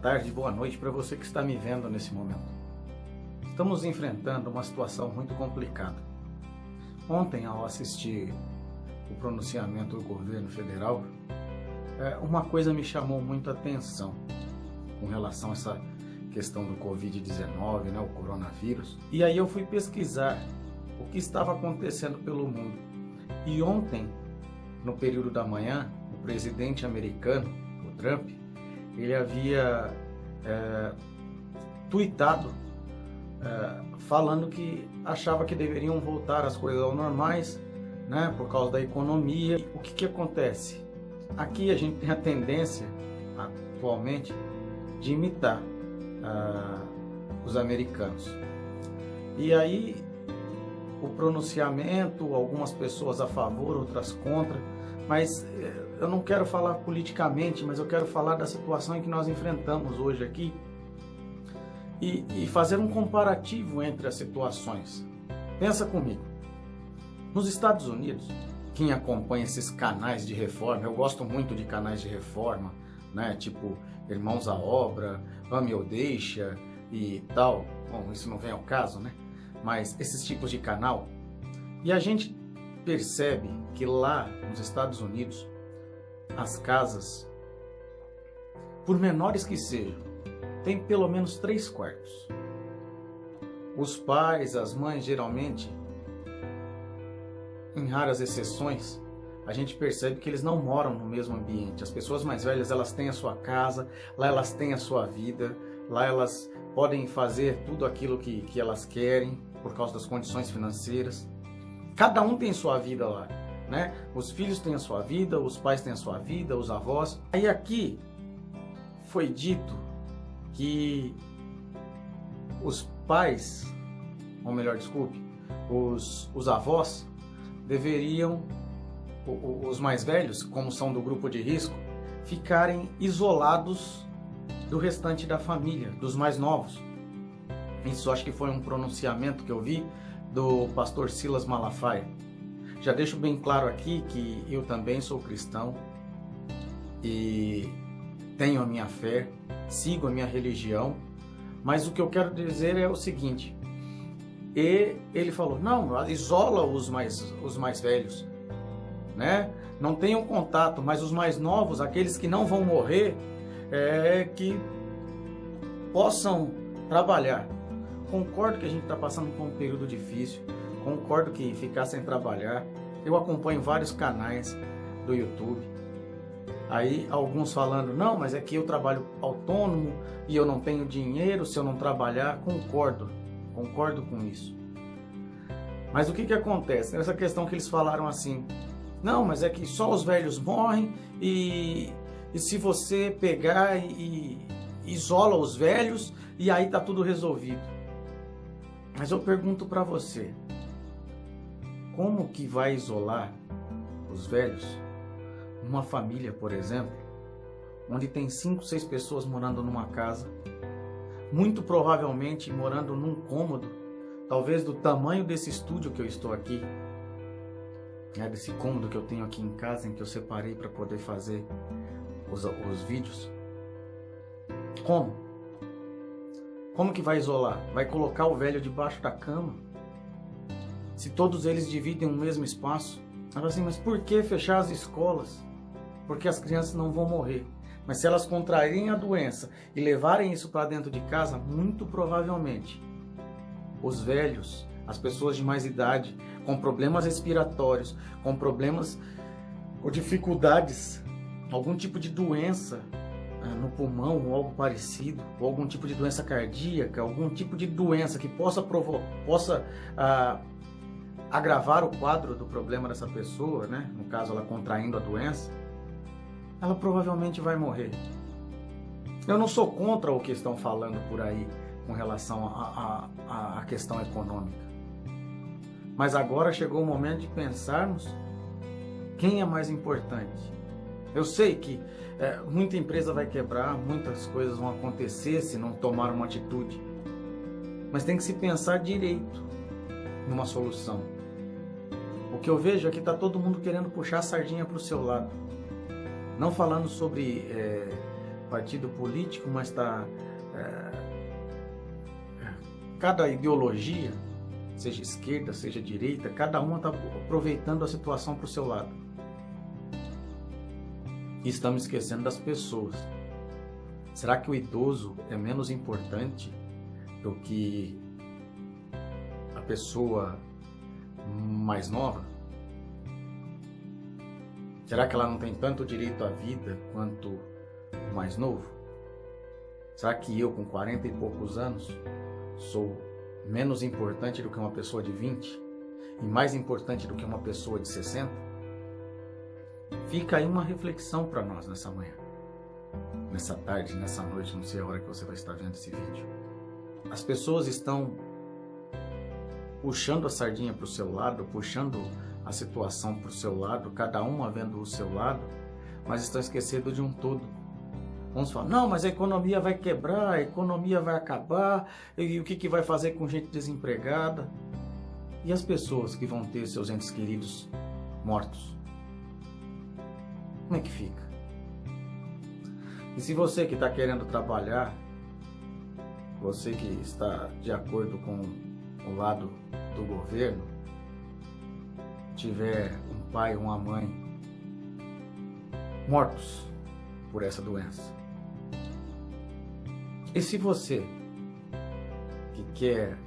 tarde, boa noite para você que está me vendo nesse momento. Estamos enfrentando uma situação muito complicada. Ontem, ao assistir o pronunciamento do governo federal, uma coisa me chamou muito a atenção com relação a essa questão do Covid-19, né, o coronavírus. E aí eu fui pesquisar o que estava acontecendo pelo mundo. E ontem, no período da manhã, o presidente americano, o Trump, ele havia tuitado falando que achava que deveriam voltar as coisas ao normais, né, por causa da economia. O que acontece? Aqui a gente tem a tendência, atualmente, de imitar os americanos. E aí, o pronunciamento, algumas pessoas a favor, outras contra, mas eu não quero falar politicamente, mas eu quero falar da situação em que nós enfrentamos hoje aqui e fazer um comparativo entre as situações. Pensa comigo, nos Estados Unidos, quem acompanha esses canais de reforma, eu gosto muito de canais de reforma, né, tipo Irmãos à Obra, Ame ou Deixa e tal, bom, isso não vem ao caso, né, mas esses tipos de canal, e a gente percebe que lá nos Estados Unidos, as casas, por menores que sejam, tem pelo menos 3 quartos. Os pais, as mães, geralmente, em raras exceções, a gente percebe que eles não moram no mesmo ambiente. As pessoas mais velhas, elas têm a sua casa, lá elas têm a sua vida, lá elas podem fazer tudo aquilo que elas querem por causa das condições financeiras. Cada um tem sua vida lá, né? Os filhos têm a sua vida, os pais têm a sua vida, os avós. Aí aqui foi dito que os pais, ou melhor, desculpe, os avós deveriam, os mais velhos, como são do grupo de risco, ficarem isolados do restante da família, dos mais novos. Isso acho que foi um pronunciamento que eu vi do pastor Silas Malafaia. Já deixo bem claro aqui que eu também sou cristão e tenho a minha fé, sigo a minha religião, mas o que eu quero dizer é o seguinte: ele falou, não, isola os mais velhos, né? Não tenham contato, mas os mais novos, aqueles que não vão morrer, que possam trabalhar. Concordo que a gente está passando por um período difícil, concordo que ficar sem trabalhar, eu acompanho vários canais do YouTube, aí alguns falando, não, mas é que eu trabalho autônomo e eu não tenho dinheiro se eu não trabalhar. Concordo com isso. Mas o que acontece? Nessa questão que eles falaram assim, não, mas é que só os velhos morrem e se você pegar e isola os velhos e aí tá tudo resolvido. Mas eu pergunto para você, como que vai isolar os velhos numa família, por exemplo, onde tem 5, 6 pessoas morando numa casa, muito provavelmente morando num cômodo, talvez do tamanho desse estúdio que eu estou aqui, desse cômodo que eu tenho aqui em casa, em que eu separei para poder fazer os vídeos. Como que vai isolar? Vai colocar o velho debaixo da cama? Se todos eles dividem o mesmo espaço? Assim, mas por que fechar as escolas? Porque as crianças não vão morrer. Mas se elas contraírem a doença e levarem isso para dentro de casa, muito provavelmente, os velhos, as pessoas de mais idade, com problemas respiratórios, com problemas ou dificuldades, algum tipo de doença no pulmão ou algo parecido, ou algum tipo de doença cardíaca, algum tipo de doença que possa agravar o quadro do problema dessa pessoa, né? No caso ela contraindo a doença, ela provavelmente vai morrer. Eu não sou contra o que estão falando por aí com relação à questão econômica, mas agora chegou o momento de pensarmos quem é mais importante. Eu sei que muita empresa vai quebrar, muitas coisas vão acontecer se não tomar uma atitude, mas tem que se pensar direito numa solução. O que eu vejo é que está todo mundo querendo puxar a sardinha para o seu lado, não falando sobre partido político, mas cada ideologia, seja esquerda, seja direita, cada uma está aproveitando a situação para o seu lado. E estamos esquecendo das pessoas. Será que o idoso é menos importante do que a pessoa mais nova? Será que ela não tem tanto direito à vida quanto o mais novo? Será que eu, com 40 e poucos anos, sou menos importante do que uma pessoa de 20? E mais importante do que uma pessoa de 60? Fica aí uma reflexão para nós nessa manhã, nessa tarde, nessa noite, não sei a hora que você vai estar vendo esse vídeo. As pessoas estão puxando a sardinha para o seu lado, puxando a situação para o seu lado, cada uma vendo o seu lado, mas estão esquecendo de um todo. Uns falam, não, mas a economia vai quebrar, a economia vai acabar, e o que vai fazer com gente desempregada? E as pessoas que vão ter seus entes queridos mortos? Como é que fica? E se você que está querendo trabalhar, você que está de acordo com o lado do governo, tiver um pai ou uma mãe mortos por essa doença, e se você que quer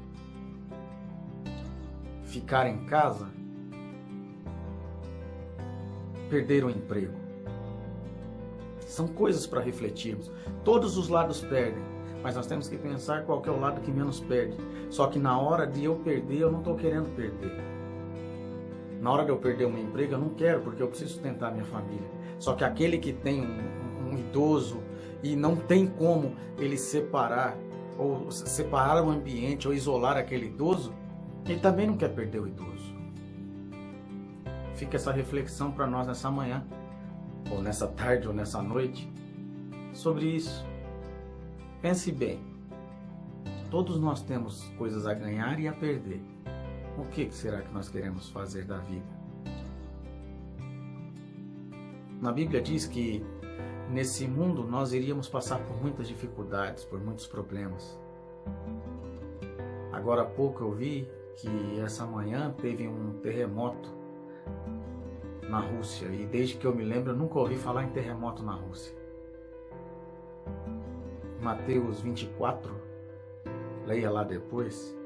ficar em casa, perder o emprego? São coisas para refletirmos. Todos os lados perdem, mas nós temos que pensar qual que é o lado que menos perde. Só que na hora de eu perder, eu não estou querendo perder. Na hora de eu perder o meu emprego, eu não quero, porque eu preciso sustentar a minha família. Só que aquele que tem um idoso e não tem como ele separar, ou separar o ambiente, ou isolar aquele idoso, ele também não quer perder o idoso. Fica essa reflexão para nós nessa manhã, ou nessa tarde, ou nessa noite, sobre isso. Pense bem. Todos nós temos coisas a ganhar e a perder. O que será que nós queremos fazer da vida? Na Bíblia diz que nesse mundo nós iríamos passar por muitas dificuldades, por muitos problemas. Agora há pouco eu vi que essa manhã teve um terremoto na Rússia, e desde que eu me lembro eu nunca ouvi falar em terremoto na Rússia. Mateus 24, leia lá depois,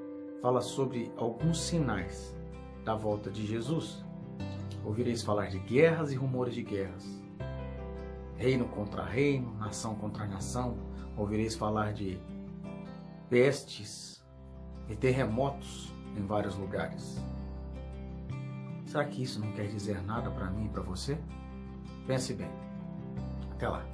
fala sobre alguns sinais da volta de Jesus. Ouvireis falar de guerras e rumores de guerras, reino contra reino, nação contra nação. Ouvireis falar de pestes e terremotos em vários lugares. Será que isso não quer dizer nada para mim e para você? Pense bem. Até lá.